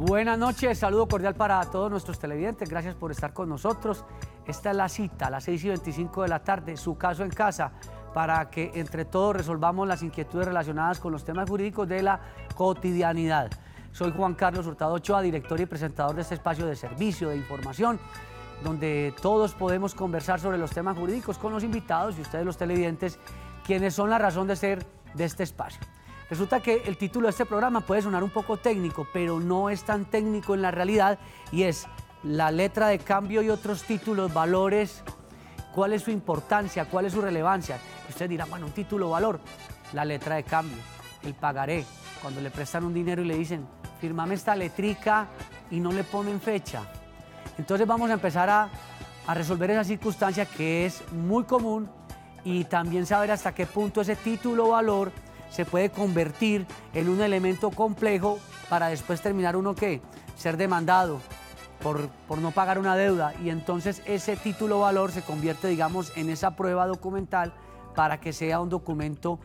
Buenas noches, saludo cordial para todos nuestros televidentes, gracias por estar con nosotros. Esta es la cita a las 6:25 de la tarde, su caso en casa, para que entre todos resolvamos las inquietudes relacionadas con los temas jurídicos de la cotidianidad. Soy Juan Carlos Hurtado Ochoa, director y presentador de este espacio de servicio, de información, donde todos podemos conversar sobre los temas jurídicos con los invitados y ustedes los televidentes, quienes son la razón de ser de este espacio. Resulta que el título de este programa puede sonar un poco técnico, pero no es tan técnico en la realidad, y es la letra de cambio y otros títulos, valores, cuál es su importancia, cuál es su relevancia. Y ustedes dirán, bueno, un título valor, la letra de cambio, el pagaré, cuando le prestan un dinero y le dicen, fírmame esta letrica y no le ponen fecha. Entonces vamos a empezar a resolver esa circunstancia que es muy común, y también saber hasta qué punto ese título valor se puede convertir en un elemento complejo para después terminar uno que ser demandado por no pagar una deuda, y entonces ese título valor se convierte, digamos, en esa prueba documental para que sea un documento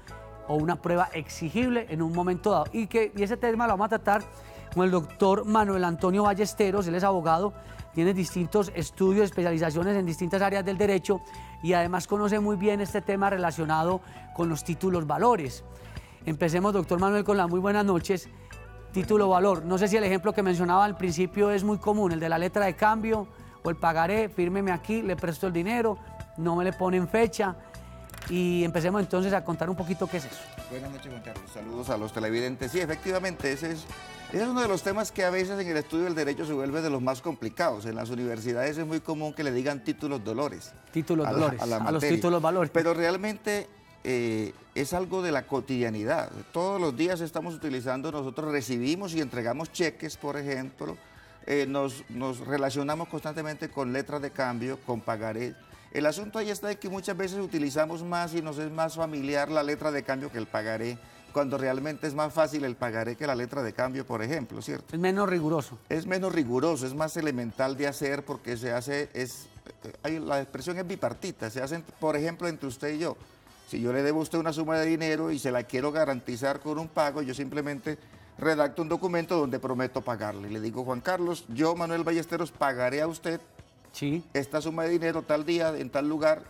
o una prueba exigible en un momento dado. Y ese tema lo vamos a tratar con el doctor Manuel Antonio Ballesteros. Él es abogado, tiene distintos estudios, especializaciones en distintas áreas del derecho, y además conoce muy bien este tema relacionado con los títulos valores. Empecemos, doctor Manuel, con las muy buenas noches. Título valor, no sé si el ejemplo que mencionaba al principio es muy común, el de la letra de cambio o el pagaré, fírmeme aquí, le presto el dinero, no me le ponen fecha. Y empecemos entonces a contar un poquito qué es eso. Buenas noches, Juan Carlos. Saludos a los televidentes. Sí, efectivamente, ese es uno de los temas que a veces en el estudio del derecho se vuelve de los más complicados. En las universidades es muy común que le digan títulos dolores. Títulos dolores, a los títulos valores. Pero realmente es algo de la cotidianidad. Todos los días estamos utilizando, nosotros recibimos y entregamos cheques, por ejemplo, nos relacionamos constantemente con letras de cambio, con pagaré. El asunto ahí está de que muchas veces utilizamos más y nos es más familiar la letra de cambio que el pagaré, cuando realmente es más fácil el pagaré que la letra de cambio, por ejemplo, ¿cierto? Es menos riguroso. Es menos riguroso, es más elemental de hacer, porque se hace, la expresión es bipartita, se hace, por ejemplo, entre usted y yo. Si yo le debo a usted una suma de dinero y se la quiero garantizar con un pago, yo simplemente redacto un documento donde prometo pagarle. Le digo, Juan Carlos, yo, Manuel Ballesteros, pagaré a usted esta suma de dinero tal día, en tal lugar,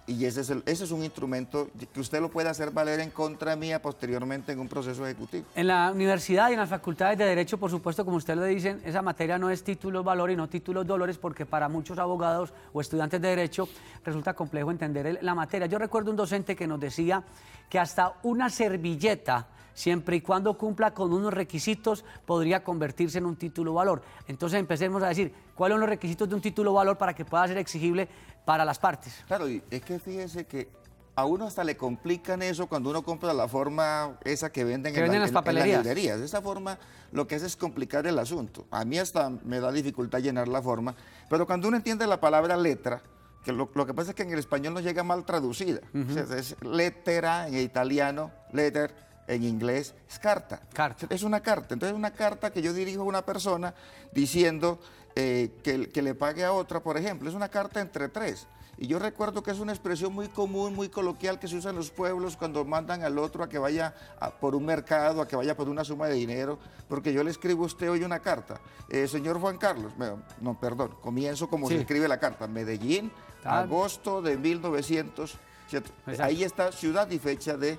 y ese es un instrumento que usted lo puede hacer valer en contra mía posteriormente en un proceso ejecutivo. En la universidad y en las facultades de Derecho, por supuesto, como usted lo dicen, esa materia no es títulos valores y no títulos dolores, porque para muchos abogados o estudiantes de Derecho resulta complejo entender la materia. Yo recuerdo un docente que nos decía que hasta una servilleta, siempre y cuando cumpla con unos requisitos, podría convertirse en un título valor. Entonces empecemos a decir, ¿cuáles son los requisitos de un título valor para que pueda ser exigible para las partes? Claro, y es que fíjese que a uno hasta le complican eso cuando uno compra la forma esa que venden en las librerías. Esa forma lo que hace es complicar el asunto. A mí hasta me da dificultad llenar la forma, pero cuando uno entiende la palabra letra, que lo que pasa es que en el español nos llega mal traducida. O sea, es lettera en italiano, letter en inglés es carta. Es una carta. Entonces es una carta que yo dirijo a una persona diciendo que le pague a otra, por ejemplo. Es una carta entre tres. Y yo recuerdo que es una expresión muy común, muy coloquial, que se usa en los pueblos cuando mandan al otro a que vaya por un mercado, a que vaya por una suma de dinero, porque yo le escribo a usted hoy una carta. Señor Juan Carlos, no, perdón, comienzo como se escribe la carta. Medellín, agosto de 1900, ¿cierto? Ahí está ciudad y fecha de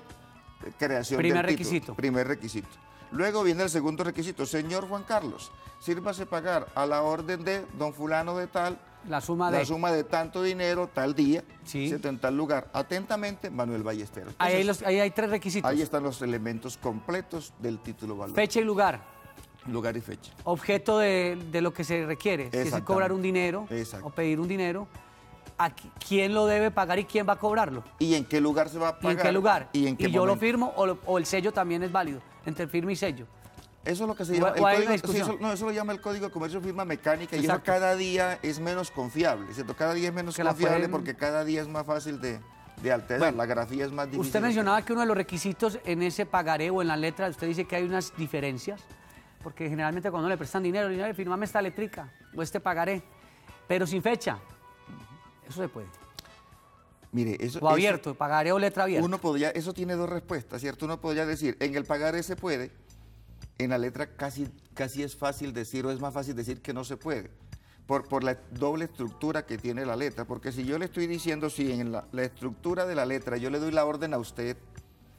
creación del título. Requisito. Primer requisito. Luego viene el segundo requisito. Señor Juan Carlos, sírvase pagar a la orden de don fulano de tal, la suma de tanto dinero, tal día, en tal lugar. Atentamente, Manuel Ballesteros. Entonces, ahí hay tres requisitos. Ahí están los elementos completos del título valor. Fecha y lugar. Lugar y fecha. Objeto de lo que se requiere. Si es cobrar un dinero o pedir un dinero. ¿Quién lo debe pagar y quién va a cobrarlo? ¿Y en qué lugar se va a pagar? ¿Y en qué lugar? ¿Y yo lo firmo o el sello también es válido, entre firma y sello? Eso es lo que se llama eso lo llama el Código de Comercio Firma Mecánica. Y eso cada día es menos confiable, ¿cierto? Cada día es menos confiable porque cada día es más fácil de alterar. Bueno, la grafía es más difícil. Usted mencionaba que uno de los lequisitos en ese pagaré o en la letra, usted dice que hay unas diferencias, porque generalmente cuando le prestan dinero, le dicen, firmame esta letrica o este pagaré, pero sin fecha. Eso se puede. Mire, eso... O abierto, pagaré o letra abierta. Eso tiene dos respuestas, ¿cierto? Uno podría decir, en el pagaré se puede, en la letra casi es fácil decir, o es más fácil decir que no se puede, por la doble estructura que tiene la letra, porque si yo le estoy diciendo, si en la estructura de la letra yo le doy la orden a usted,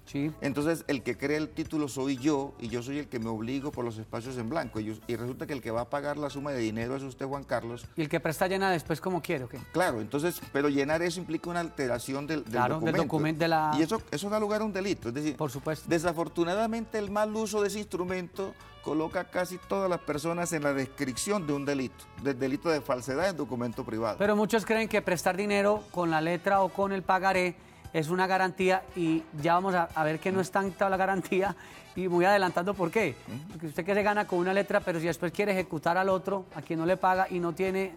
sí, entonces el que crea el título soy yo, y yo soy el que me obligo por los espacios en blanco, y resulta que el que va a pagar la suma de dinero es usted, Juan Carlos. Y el que presta llena después como quiere, ¿o qué? Claro, entonces, pero llenar eso implica una alteración del documento. Y eso da lugar a un delito, es decir, por supuesto. Desafortunadamente el mal uso de ese instrumento coloca a casi todas las personas en la descripción de un delito, del delito de falsedad en documento privado. Pero muchos creen que prestar dinero con la letra o con el pagaré es una garantía, y ya vamos a ver que no es tanta la garantía, y muy adelantando por qué. Porque usted que se gana con una letra, pero si después quiere ejecutar al otro, a quien no le paga y no tiene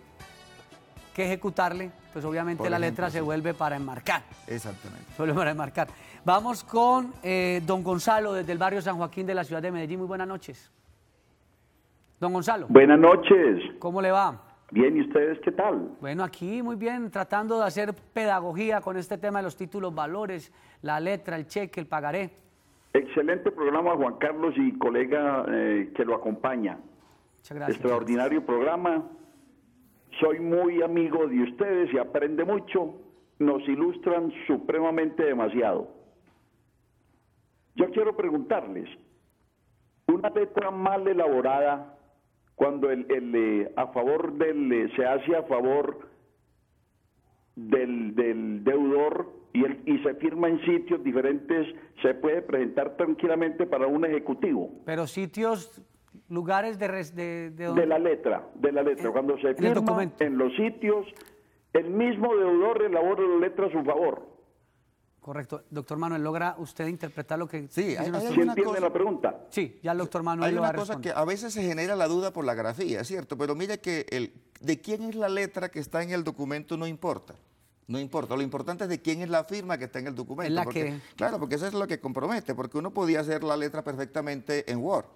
que ejecutarle, pues obviamente la letra se vuelve para enmarcar. Exactamente. Se vuelve para enmarcar. Vamos con don Gonzalo desde el barrio San Joaquín de la ciudad de Medellín. Muy buenas noches. Don Gonzalo. Buenas noches. ¿Cómo le va? Bien, ¿y ustedes qué tal? Bueno, aquí muy bien, tratando de hacer pedagogía con este tema de los títulos valores, la letra, el cheque, el pagaré. Excelente programa, Juan Carlos y colega que lo acompaña. Muchas gracias. Extraordinario programa. Soy muy amigo de ustedes y aprende mucho. Nos ilustran supremamente demasiado. Yo quiero preguntarles, una letra mal elaborada, cuando a favor se hace a favor del deudor y se firma en sitios diferentes, se puede presentar tranquilamente para un ejecutivo. Pero sitios, lugares de la letra, cuando se firma en los sitios, el mismo deudor elabora la letra a su favor. Correcto. Doctor Manuel, ¿logra usted interpretar lo que... Sí, ¿Sí entiende la pregunta? Sí, ya el doctor Manuel hay lo va a una cosa responder. que a veces se genera la duda por la grafía, ¿cierto? Pero mire que de quién es la letra que está en el documento no importa. No importa, lo importante es de quién es la firma que está en el documento. Es la que... Claro, porque eso es lo que compromete, porque uno podía hacer la letra perfectamente en Word.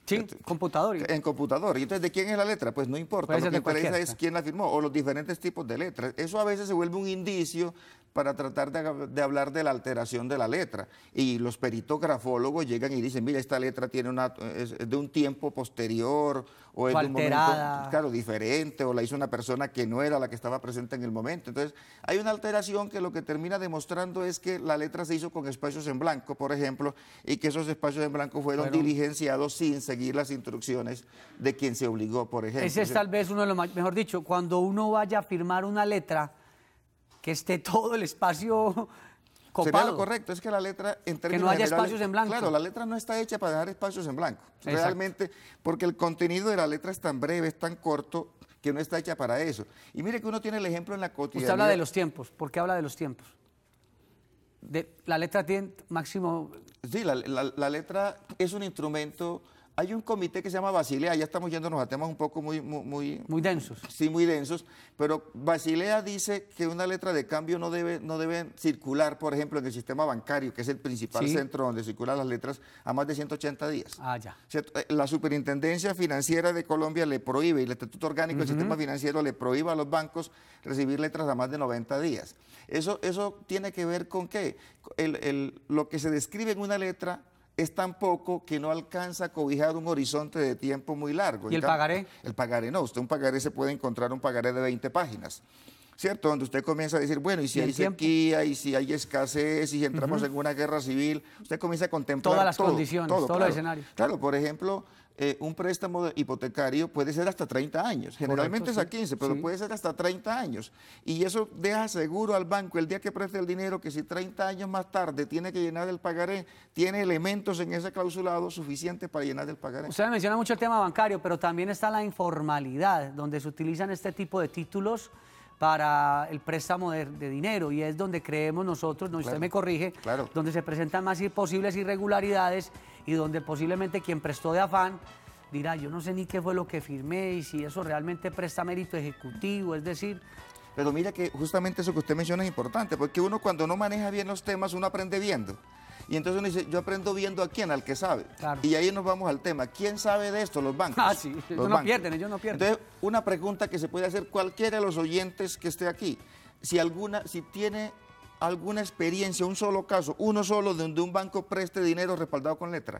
Sí, computador. En computador. ¿Y entonces de quién es la letra? Pues no importa. Lo que interesa es quién la firmó o los diferentes tipos de letras. Eso a veces se vuelve un indicio para tratar de hablar de la alteración de la letra. Y los peritos grafólogos llegan y dicen, mira, esta letra tiene es de un tiempo posterior o es de un momento, claro, diferente, o la hizo una persona que no era la que estaba presente en el momento. Entonces, hay una alteración que lo que termina demostrando es que la letra se hizo con espacios en blanco, por ejemplo, y que esos espacios en blanco fueron diligenciados sin seguir las instrucciones de quien se obligó, por ejemplo. Ese es tal vez uno de los más, mejor dicho, cuando uno vaya a firmar una letra, que esté todo el espacio copado. Sería lo correcto, es que la letra en términos que no haya generales, espacios en blanco. Claro, la letra no está hecha para dejar espacios en blanco. Exacto. Realmente, porque el contenido de la letra es tan breve, es tan corto, que no está hecha para eso. Y mire que uno tiene el ejemplo en la cotidianidad. Usted habla de los tiempos. ¿Por qué habla de los tiempos? La letra tiene máximo... Sí, la letra es un instrumento. Hay un comité que se llama Basilea, ya estamos yéndonos a temas un poco muy densos. Sí, muy densos, pero Basilea dice que una letra de cambio no debe circular, por ejemplo, en el sistema bancario, que es el principal centro donde circulan las letras, a más de 180 días. Ah, ya. La Superintendencia Financiera de Colombia le prohíbe, y el Estatuto Orgánico del Sistema Financiero le prohíbe a los bancos recibir letras a más de 90 días. Eso tiene que ver con que lo que se describe en una letra es tan poco que no alcanza a cobijar un horizonte de tiempo muy largo. ¿Y el pagaré? El pagaré no, un pagaré se puede encontrar un pagaré de 20 páginas, ¿cierto? Donde usted comienza a decir, bueno, y si hay sequía, y si hay escasez, y si entramos en una guerra civil, usted comienza a contemplar todas las condiciones, todos los escenarios. Claro, por ejemplo, un préstamo hipotecario puede ser hasta 30 años, generalmente es a 15, pero puede ser hasta 30 años. Y eso deja seguro al banco el día que preste el dinero que si 30 años más tarde tiene que llenar el pagaré, tiene elementos en ese clausulado suficientes para llenar el pagaré. Usted menciona mucho el tema bancario, pero también está la informalidad, donde se utilizan este tipo de títulos para el préstamo de dinero, y es donde creemos nosotros, no, usted me corrige, donde se presentan más posibles irregularidades y donde posiblemente quien prestó de afán dirá, yo no sé ni qué fue lo que firmé y si eso realmente presta mérito ejecutivo, es decir... Pero mira que justamente eso que usted menciona es importante, porque uno cuando no maneja bien los temas, uno aprende viendo. Y entonces uno dice, yo aprendo viendo a quién, al que sabe. Claro. Y ahí nos vamos al tema. ¿Quién sabe de esto? Los bancos. Ah, sí, ellos no pierden. Entonces, una pregunta que se puede hacer cualquiera de los oyentes que esté aquí. Si tiene alguna experiencia, un solo caso, uno solo, donde un banco preste dinero respaldado con letra.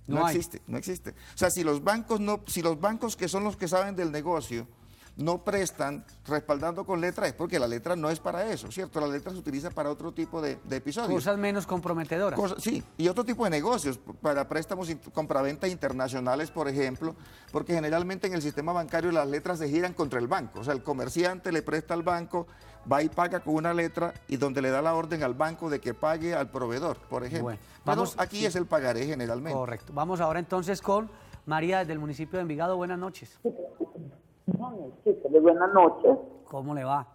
No existe, no existe. O sea, si los bancos que son los que saben del negocio no prestan respaldando con letra, es porque la letra no es para eso, ¿cierto? La letra se utiliza para otro tipo de episodios. Cosas menos comprometedoras. Sí, y otro tipo de negocios, para préstamos compraventa internacionales, por ejemplo, porque generalmente en el sistema bancario las letras se giran contra el banco. O sea, el comerciante le presta al banco, va y paga con una letra y donde le da la orden al banco de que pague al proveedor, por ejemplo. Bueno, vamos, pero aquí es el pagaré generalmente. Correcto. Vamos ahora entonces con María desde el municipio de Envigado. Buenas noches. Buenas noches. ¿Cómo le va?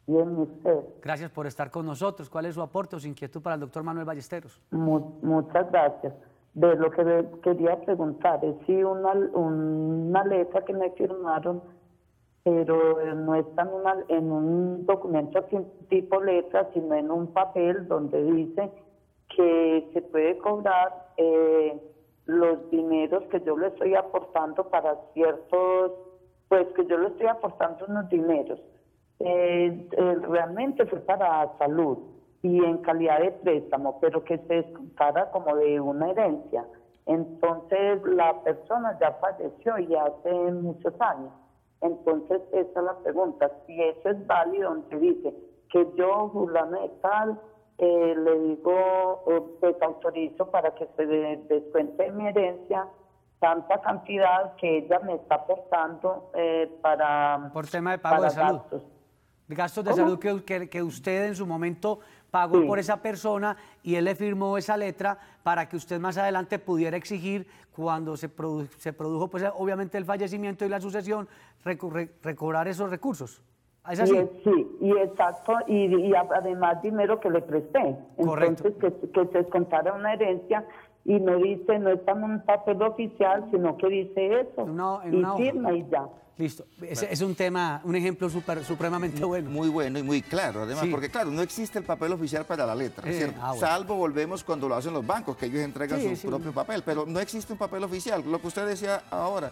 Bien, usted. Gracias por estar con nosotros. ¿Cuál es su aporte o su inquietud para el doctor Manuel Ballesteros? Muchas gracias. De lo que quería preguntar es si una letra que me firmaron, pero no está en un documento tipo letra, sino en un papel donde dice que se puede cobrar los dineros que yo le estoy aportando para ciertos, pues que yo le estoy aportando unos dineros. Realmente fue para salud y en calidad de préstamo, pero que se descontara como de una herencia. Entonces la persona ya falleció y hace muchos años. Entonces esa es la pregunta, si eso es válido, donde dice que yo, fulano de tal, le digo, pues autorizo para que se descuente de mi herencia tanta cantidad que ella me está aportando para... Por tema de pago de salud. Gastos de salud que usted en su momento pagó por esa persona y él le firmó esa letra para que usted más adelante pudiera exigir, cuando se produjo pues obviamente el fallecimiento y la sucesión, recobrar esos recursos. ¿Es así? Sí, y exacto, y además dinero que le presté. Correcto. Entonces que se descontara una herencia y no dice, no está en un papel oficial, sino que dice eso, y firma y ya. Listo, es un tema, un ejemplo supremamente bueno. Muy bueno y muy claro, además, porque claro, no existe el papel oficial para la letra, ¿cierto? Salvo volvemos cuando lo hacen los bancos, que ellos entregan su propio papel, pero no existe un papel oficial. Lo que usted decía ahora,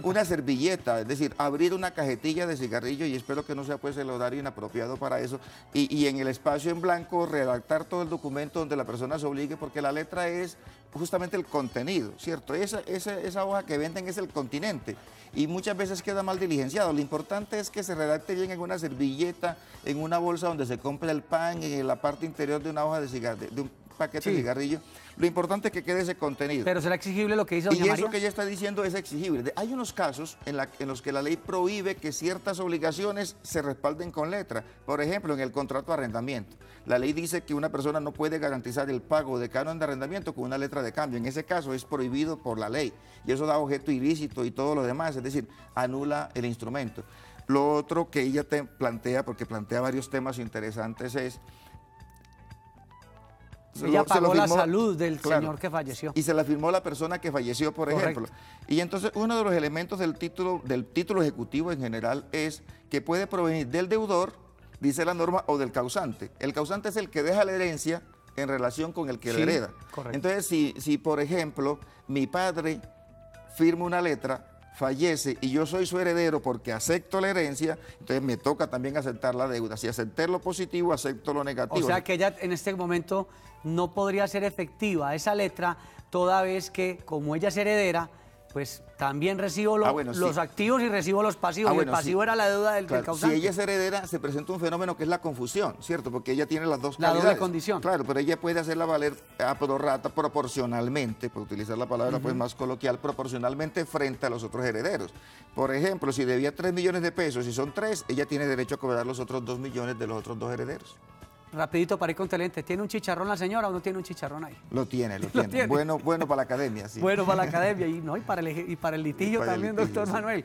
una servilleta, es decir, abrir una cajetilla de cigarrillo, y espero que no sea pues el horario inapropiado para eso, y en el espacio en blanco redactar todo el documento donde la persona se obligue, porque la letra es justamente el contenido, ¿cierto? Esa hoja que venden es el continente y muchas veces queda mal diligenciado. Lo importante es que se redacte bien en una servilleta, en una bolsa donde se compra el pan, en la parte interior de una hoja de un paquete de cigarrillo. Lo importante es que quede ese contenido. Pero será exigible lo que dice doña María. Y eso que ella está diciendo es exigible. Hay unos casos en los que la ley prohíbe que ciertas obligaciones se respalden con letra. Por ejemplo, en el contrato de arrendamiento. La ley dice que una persona no puede garantizar el pago de canon de arrendamiento con una letra de cambio. En ese caso es prohibido por la ley. Y eso da objeto ilícito y todo lo demás. Es decir, anula el instrumento. Lo otro que ella te plantea, porque plantea varios temas interesantes, es... Ella pagó la salud del señor que falleció. Y se la firmó la persona que falleció, por ejemplo. Y entonces uno de los elementos del título ejecutivo en general es que puede provenir del deudor, dice la norma, o del causante. El causante es el que deja la herencia en relación con el que la hereda. Correcto. Entonces, si por ejemplo, mi padre firma una letra, fallece y yo soy su heredero porque acepto la herencia, entonces me toca también aceptar la deuda. Si acepté lo positivo, acepto lo negativo. O sea que ella en este momento no podría ser efectiva esa letra, toda vez que como ella es heredera, pues también recibo los activos y recibo los pasivos. El pasivo era la deuda del causante. Si ella es heredera, se presenta un fenómeno que es la confusión, ¿cierto? Porque ella tiene las dos calidades. La doble condición. Claro, pero ella puede hacerla valer a prorrata proporcionalmente, por utilizar la palabra pues más coloquial, proporcionalmente frente a los otros herederos. Por ejemplo, si debía 3 millones de pesos y son 3, ella tiene derecho a cobrar los otros 2 millones de los otros 2 herederos. Rapidito para ir con Telente, ¿tiene un chicharrón la señora o no tiene un chicharrón ahí? Lo tiene. Bueno para la academia, sí. Bueno para la academia y para el litigio también, doctor Manuel.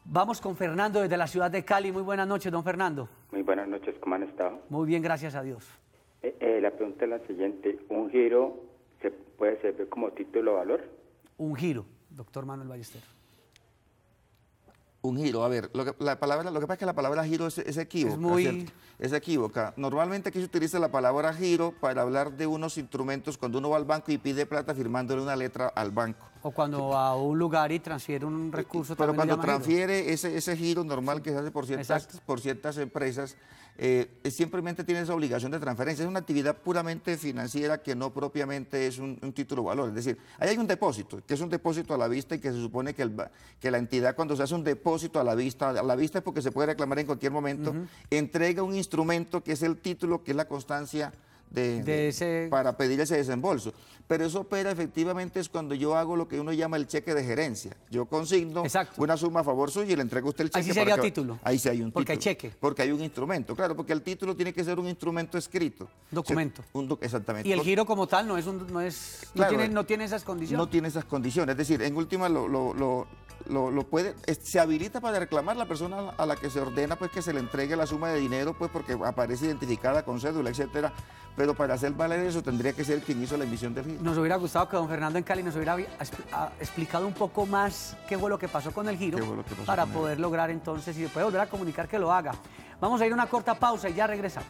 Vamos con Fernando desde la ciudad de Cali. Muy buenas noches, don Fernando. Muy buenas noches, ¿cómo han estado? Muy bien, gracias a Dios. La pregunta es la siguiente, ¿un giro se puede servir como título de valor? Un giro, doctor Manuel Ballesteros. Un giro, a ver, lo que pasa es que la palabra giro es equívoca, es equívoca. Normalmente aquí se utiliza la palabra giro para hablar de unos instrumentos cuando uno va al banco y pide plata firmándole una letra al banco. O cuando va a un lugar y transfiere un recurso. Pero cuando transfiere ese giro normal que se hace por ciertas empresas, simplemente tiene esa obligación de transferencia. Es una actividad puramente financiera que no propiamente es un título valor. Es decir, ahí hay un depósito, que es un depósito a la vista y que se supone que la entidad, cuando se hace un depósito a la vista es porque se puede reclamar en cualquier momento, entrega un instrumento que es el título, que es la constancia para pedir ese desembolso. Pero eso opera efectivamente es cuando yo hago lo que uno llama el cheque de gerencia. Yo consigno una suma a favor suyo y le entrego a usted el cheque. Ahí sí sería título. Ahí sí hay un título. Porque hay cheque. Porque hay un instrumento, claro, porque el título tiene que ser un instrumento escrito. Documento. Exactamente. Y el giro como tal no tiene esas condiciones. No tiene esas condiciones. Es decir, en última se habilita para reclamar la persona a la que se ordena pues que se le entregue la suma de dinero, pues porque aparece identificada con cédula, etcétera. Pero para hacer valer eso tendría que ser quien hizo la emisión del giro. Nos hubiera gustado que don Fernando en Cali nos hubiera explicado un poco más qué fue lo que pasó con el giro, para poder lograr entonces, si se puede volver a comunicar, que lo haga. Vamos a ir a una corta pausa y ya regresamos.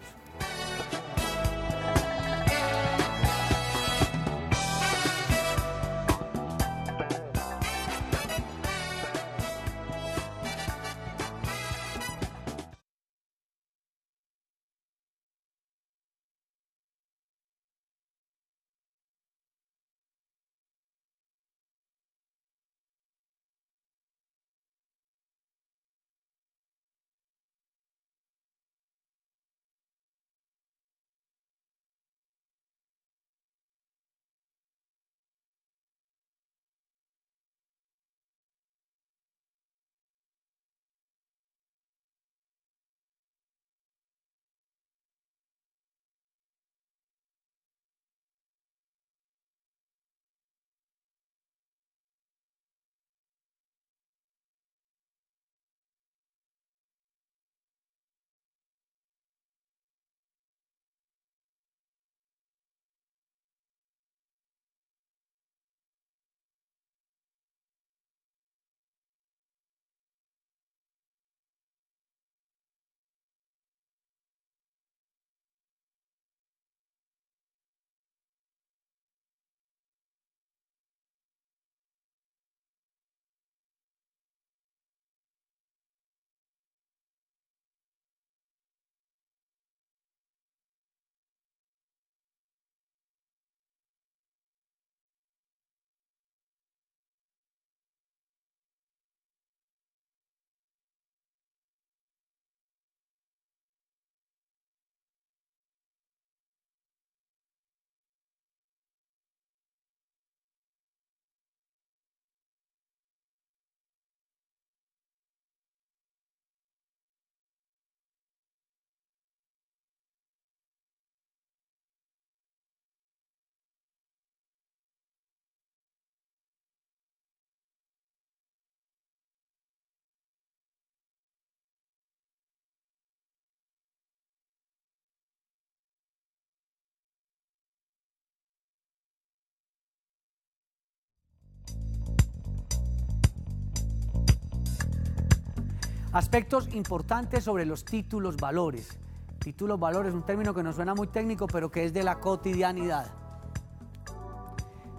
Aspectos importantes sobre los títulos valores. Títulos valores, un término que nos suena muy técnico, pero que es de la cotidianidad.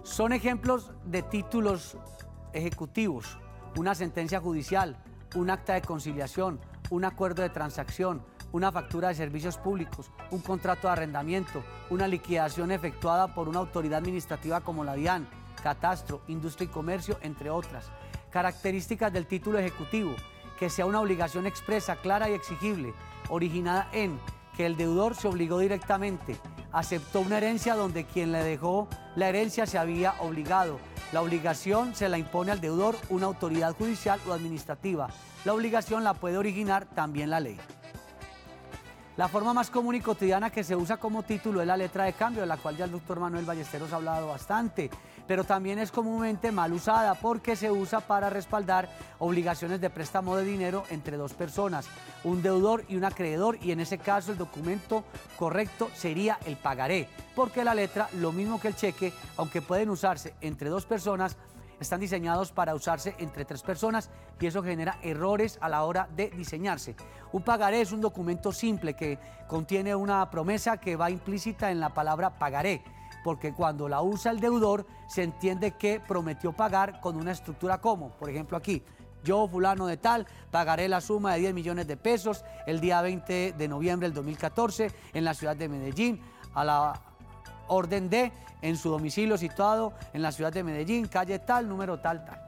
Son ejemplos de títulos ejecutivos, una sentencia judicial, un acta de conciliación, un acuerdo de transacción, una factura de servicios públicos, un contrato de arrendamiento, una liquidación efectuada por una autoridad administrativa como la DIAN, Catastro, Industria y Comercio, entre otras. Características del título ejecutivo: que sea una obligación expresa, clara y exigible, originada en que el deudor se obligó directamente, aceptó una herencia donde quien le dejó la herencia se había obligado. La obligación se la impone al deudor una autoridad judicial o administrativa. La obligación la puede originar también la ley. La forma más común y cotidiana que se usa como título es la letra de cambio, de la cual ya el doctor Manuel Ballesteros ha hablado bastante, pero también es comúnmente mal usada porque se usa para respaldar obligaciones de préstamo de dinero entre dos personas, un deudor y un acreedor, y en ese caso el documento correcto sería el pagaré, porque la letra, lo mismo que el cheque, aunque pueden usarse entre dos personas, están diseñados para usarse entre 3 personas y eso genera errores a la hora de diseñarse. Un pagaré es un documento simple que contiene una promesa que va implícita en la palabra pagaré, porque cuando la usa el deudor se entiende que prometió pagar con una estructura como, por ejemplo aquí, yo, fulano de tal, pagaré la suma de 10 millones de pesos el día 20 de noviembre del 2014 en la ciudad de Medellín, a la orden de, en su domicilio situado en la ciudad de Medellín, calle tal, número tal, tal.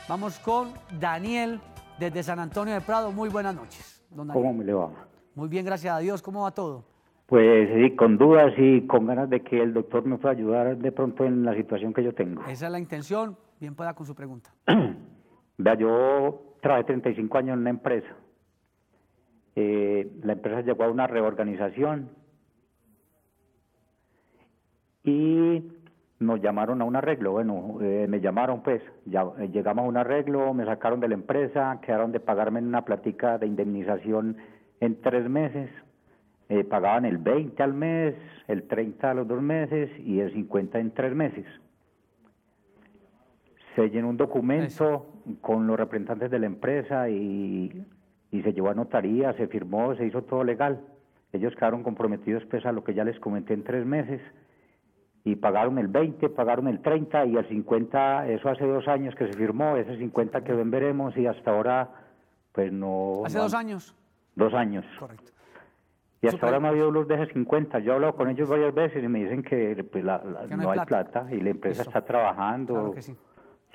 Vamos con Daniel desde San Antonio de Prado. Muy buenas noches, don Daniel. ¿Cómo me le va? Muy bien, gracias a Dios. ¿Cómo va todo? Pues sí, con dudas y con ganas de que el doctor me pueda ayudar de pronto en la situación que yo tengo. Esa es la intención. Bien pueda con su pregunta. Vea, yo trabajé 35 años en una empresa. La empresa llegó a una reorganización y nos llamaron a un arreglo. Bueno, me llamaron pues, ya llegamos a un arreglo, me sacaron de la empresa, quedaron de pagarme una platica de indemnización en 3 meses. Pagaban el 20 al mes, el 30 a los 2 meses y el 50 en 3 meses. Se llenó un documento con los representantes de la empresa y se llevó a notaría, se firmó, se hizo todo legal. Ellos quedaron comprometidos pues a lo que ya les comenté en 3 meses y pagaron el 20, pagaron el 30 y el 50, eso hace 2 años que se firmó, ese 50 quedó en veremos y hasta ahora pues no... ¿Hace 2 años? 2 años. Correcto. Y hasta ahora no ha habido luz de ese 50. Yo he hablado con ellos varias veces y me dicen que pues, no hay plata y la empresa está trabajando, claro que sí.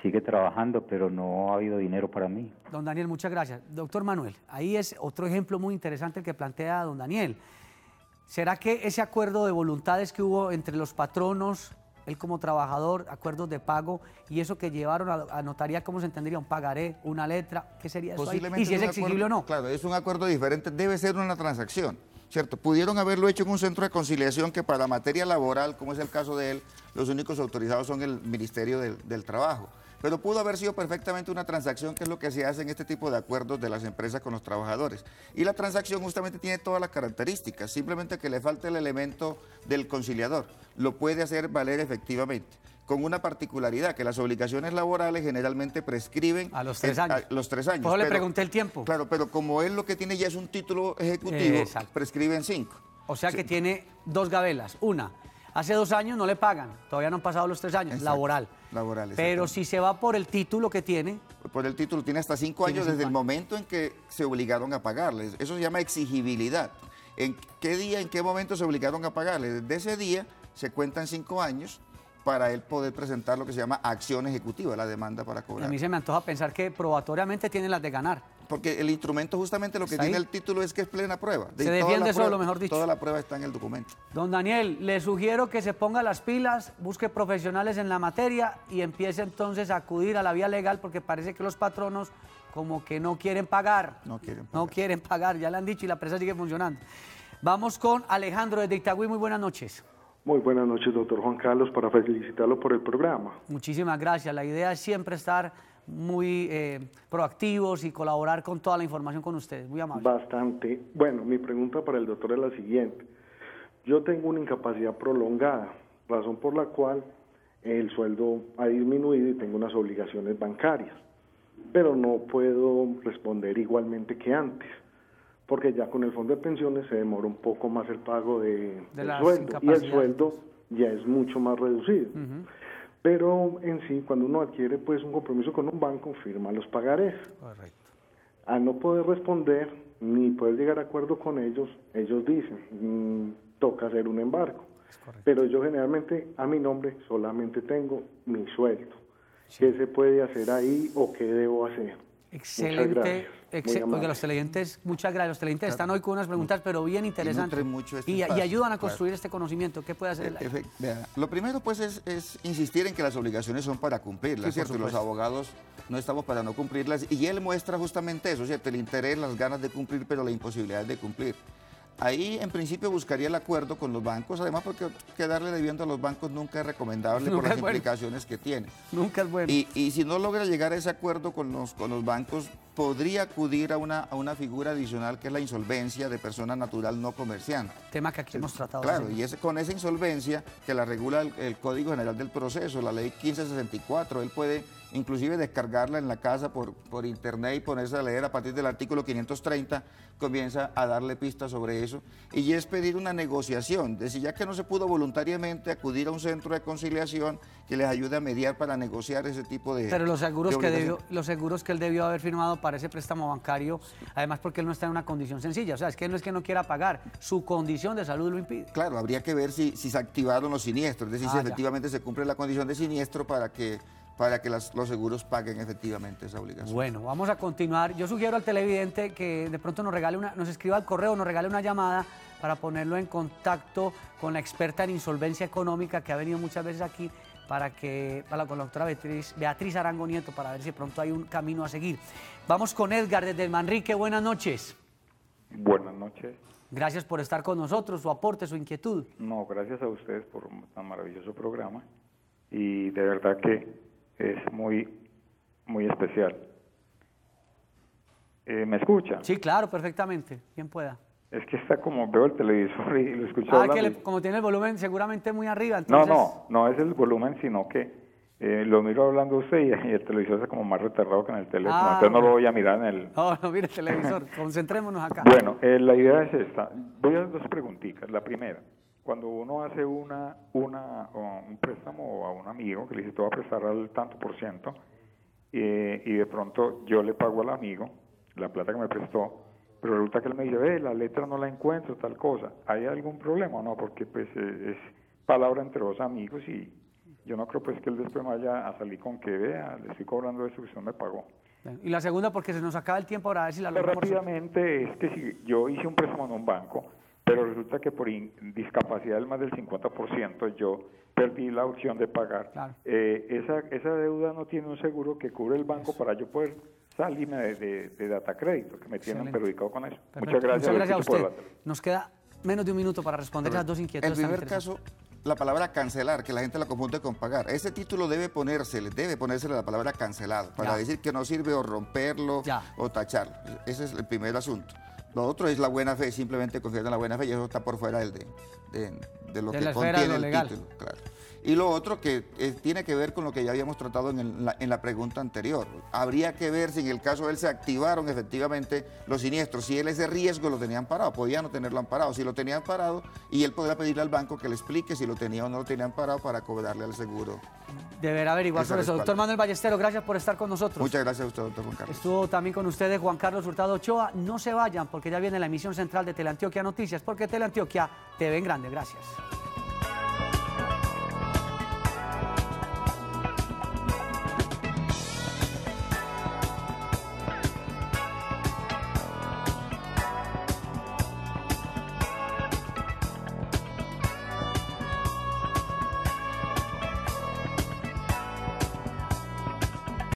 Sigue trabajando, pero no ha habido dinero para mí. Don Daniel, muchas gracias. Doctor Manuel, ahí es otro ejemplo muy interesante el que plantea don Daniel. ¿Será que ese acuerdo de voluntades que hubo entre los patronos, él como trabajador, acuerdos de pago, y eso que llevaron a notaría, ¿cómo se entendería? ¿Un pagaré, una letra? ¿Qué sería eso ahí? ¿Y si es exigible o no? Claro, es un acuerdo diferente, debe ser una transacción, ¿cierto? Pudieron haberlo hecho en un centro de conciliación que para materia laboral, como es el caso de él, los únicos autorizados son el Ministerio del Trabajo. Pero pudo haber sido perfectamente una transacción, que es lo que se hace en este tipo de acuerdos de las empresas con los trabajadores. Y la transacción justamente tiene todas las características, simplemente que le falta el elemento del conciliador. Lo puede hacer valer efectivamente, con una particularidad, que las obligaciones laborales generalmente prescriben... A los 3 años. A los 3 años. Por eso le pregunté el tiempo. Claro, pero como él lo que tiene ya es un título ejecutivo, prescriben 5. O sea que tiene 2 gabelas. Una, hace 2 años no le pagan, todavía no han pasado los 3 años, exacto, laboral. Pero si se va por el título que tiene... Por el título tiene hasta 5 años desde el momento en que se obligaron a pagarles. Eso se llama exigibilidad. ¿En qué día, en qué momento se obligaron a pagarles? Desde ese día se cuentan 5 años para él poder presentar lo que se llama acción ejecutiva, la demanda para cobrar. A mí se me antoja pensar que probatoriamente tiene las de ganar. Porque el instrumento justamente lo que tiene el título es que es plena prueba. Se defiende solo, mejor dicho. Toda la prueba está en el documento. Don Daniel, le sugiero que se ponga las pilas, busque profesionales en la materia y empiece entonces a acudir a la vía legal, porque parece que los patronos como que no quieren pagar. No quieren pagar. No quieren pagar, ya le han dicho y la empresa sigue funcionando. Vamos con Alejandro desde Itagüí. Muy buenas noches. Muy buenas noches, doctor Juan Carlos, para felicitarlo por el programa. Muchísimas gracias. La idea es siempre estar muy proactivos y colaborar con toda la información con ustedes. Muy amable. Bastante. Bueno, mi pregunta para el doctor es la siguiente. Yo tengo una incapacidad prolongada, razón por la cual el sueldo ha disminuido y tengo unas obligaciones bancarias, pero no puedo responder igualmente que antes, porque ya con el fondo de pensiones se demora un poco más el pago del sueldo, y el sueldo ya es mucho más reducido. Pero en sí, cuando uno adquiere pues un compromiso con un banco, firma los pagarés. Correcto. Al no poder responder ni poder llegar a acuerdo con ellos, ellos dicen, toca hacer un embargo. Pero yo generalmente a mi nombre solamente tengo mi sueldo. Sí. ¿Qué se puede hacer ahí o qué debo hacer? Excelente. Porque los televidentes, muchas gracias. Los televidentes están hoy con unas preguntas, pero bien interesantes. Y ayudan a construir este conocimiento. ¿Qué puede hacer? Lo primero, pues, es insistir en que las obligaciones son para cumplirlas, ¿cierto? Y los abogados no estamos para no cumplirlas. Y él muestra justamente eso, ¿cierto? El interés, las ganas de cumplir, pero la imposibilidad de cumplir. Ahí, en principio, buscaría el acuerdo con los bancos, además porque quedarle debiendo a los bancos nunca es recomendable por las implicaciones que tiene. Nunca es bueno. Y si no logra llegar a ese acuerdo con los bancos, podría acudir a una figura adicional que es la insolvencia de persona natural no comerciante. Tema que aquí hemos tratado. Claro, y con esa insolvencia que la regula el Código General del Proceso, la Ley 1564, él puede inclusive descargarla en la casa por internet y ponerse a leer a partir del artículo 530, comienza a darle pistas sobre eso, y es pedir una negociación, decir, ya que no se pudo voluntariamente acudir a un centro de conciliación que les ayude a mediar para negociar ese tipo de... Pero los seguros que él debió haber firmado para ese préstamo bancario, además porque él no está en una condición sencilla, o sea, es que no quiera pagar, su condición de salud lo impide. Claro, habría que ver si se activaron los siniestros, es decir, si efectivamente se cumple la condición de siniestro para que los seguros paguen efectivamente esa obligación. Bueno, vamos a continuar. Yo sugiero al televidente que de pronto nos escriba al correo, nos regale una llamada para ponerlo en contacto con la experta en insolvencia económica que ha venido muchas veces aquí con la doctora Beatriz Arango Nieto, para ver si de pronto hay un camino a seguir. Vamos con Edgar desde el Manrique. Buenas noches. Buenas noches. Gracias por estar con nosotros, su aporte, su inquietud. No, gracias a ustedes por un tan maravilloso programa, y de verdad que es muy, muy especial. ¿Me escucha? Sí, claro, perfectamente. Bien pueda. Es que está como, veo el televisor y lo escucho hablando. Que como tiene el volumen seguramente muy arriba, entonces... No es el volumen, sino que lo miro hablando usted y el televisor está como más retardado que en el teléfono, entonces no lo voy a mirar en el... No, mire el televisor, concentrémonos acá. Bueno, la idea es esta. Voy a hacer dos preguntitas. La primera, cuando uno hace un préstamo a un amigo que le dice, te voy a prestar al tanto por ciento, y de pronto yo le pago al amigo la plata que me prestó, pero resulta que él me dice, la letra no la encuentro, tal cosa. ¿Hay algún problema? No, porque pues es palabra entre dos amigos y yo no creo pues que él después me vaya a salir con que vea, le estoy cobrando eso que usted me pagó. Y la segunda, porque se nos acaba el tiempo, ahora a ver si la logramos. Rápidamente, es que si yo hice un préstamo en un banco, pero resulta que por discapacidad del más del 50% yo perdí la opción de pagar. Claro. Esa deuda no tiene un seguro que cubre el banco para yo poder salirme de data crédito, que me tienen perjudicado con eso. Perfecto. Muchas gracias a usted. Nos queda menos de un minuto para responder esas dos inquietudes. El primer caso, la palabra cancelar, que la gente la confunde con pagar. Ese título debe ponérsele la palabra cancelado, para decir que no sirve o romperlo o tacharlo. Ese es el primer asunto. Lo otro es la buena fe, simplemente confiar en la buena fe, y eso está por fuera de lo que contiene el título. Claro. Y lo otro que tiene que ver con lo que ya habíamos tratado en la pregunta anterior. Habría que ver si en el caso de él se activaron efectivamente los siniestros, si él ese riesgo lo tenía amparado, podía no tenerlo amparado. Si lo tenía amparado, y él podrá pedirle al banco que le explique si lo tenía o no lo tenía amparado para cobrarle al seguro. Deberá averiguar sobre eso. Doctor Manuel Ballesteros, gracias por estar con nosotros. Muchas gracias a usted, doctor Juan Carlos. Estuvo también con ustedes Juan Carlos Hurtado Ochoa. No se vayan porque ya viene la emisión central de Teleantioquia Noticias, porque Teleantioquia te ve en grande. Gracias.